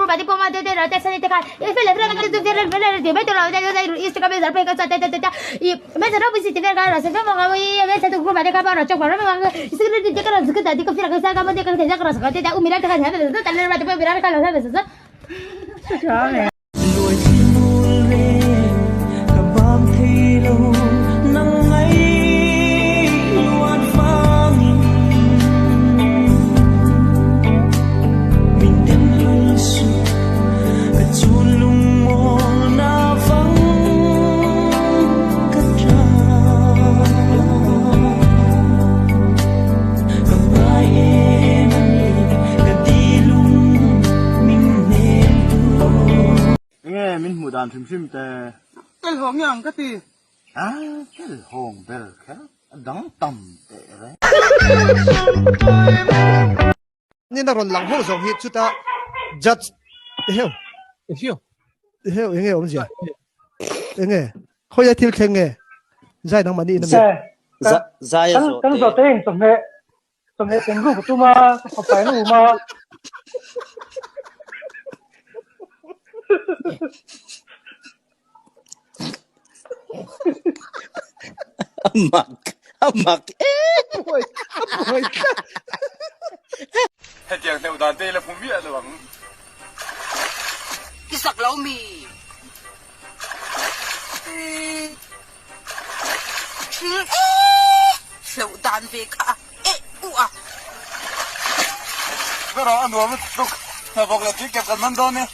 group adi poma de rata sani te ka e fele fele ka de fele de beto la de ist ka be zarpe ka sa te e me zara bisi te ka ra se me ma e me se group adi ka ba ra chok ba me isle de ka ra zika dadi ka fira ka sa ka ba de ka te ka ra sa te da umira ka ha de ta le ba de virar ka la sa sa mình mù đàn phim tè cái hồng nhang cái gì cái hồng bèo khác đắng tầm tệ đấy nên là còn lăng hồ giống hết chút ta judge hiểu ông gì nghe khôi giải thiếu khen nghe giải năng mà đi nó giải tăng giờ tên tổng hệ tiếng của tôi mà học phải nó mà Amak hết tiếng theo đàn tê là phun miệng rồi bằng cái sặc lâu mì lâu đàn về cả cái đó ăn đồ mất tục mà bọc là tuyết kẹp cần măng đôn nè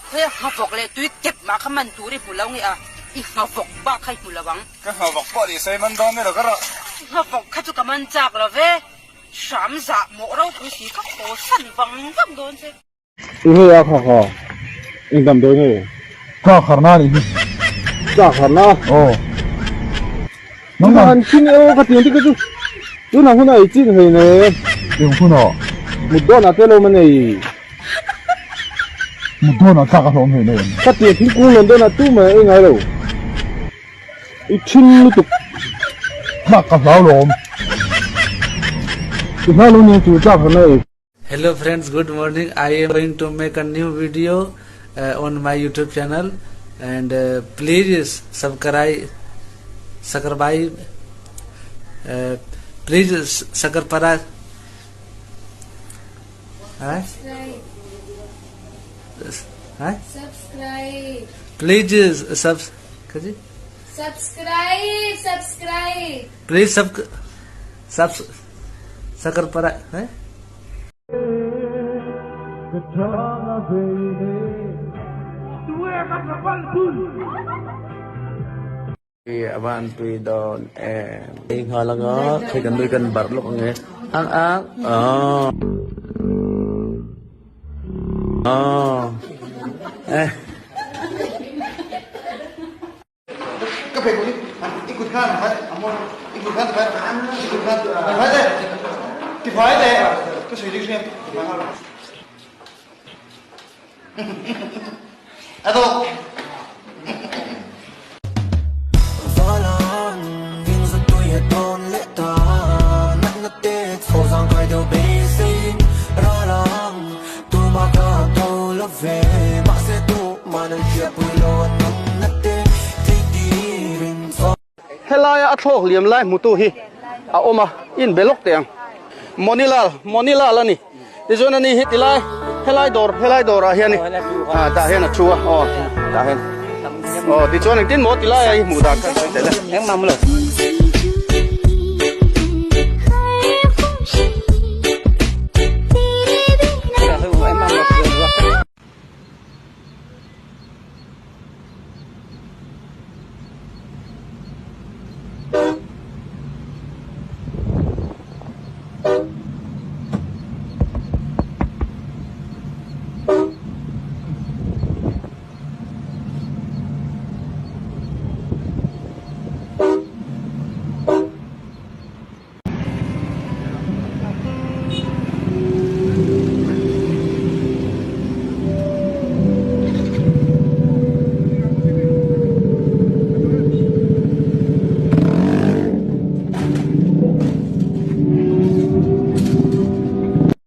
mà bọc lại tuyết kẹp mà cái măng túi đi phụ lâu nghe mà bọc ba khai phụ lâu bằng cái mà bọc bỏ đi xây măng đôn nè rồi cái đó mà bọc khai cho cái măng chạc là về sắm dạ mộ đâu thứ gì các hồ sân vắng vắng đôn thế 이거 야 가가 인감 되네 자 가나니 자 가나 뭔가 한 친구 같은 데 그죠 누나 하나 있지 해네 누나 무도나 때로면 무도나 작아서 오면 같이 핑구는 데나 뚜면 이가로 이 친구도 막 가서 Hello friends, good morning. I am going to make a new video on my YouTube channel and please subscribe please subscribe please please subscribe bạn tùy đòn em hoa là ngó thì cần đôi cần bật lúc nghe ăn ác cái phê của đi cụt khan phải đi cụt khan phải đấy cái phải đấy cái sự đi xem phải không đâu helai a thok liam lai mutu hi a oma in belok teng monila la ni ti zona ni hi tilai helai dor a hian ni ta hian a chua ta hian ti zona tin mo tilai ai mu da kan te la em mam lo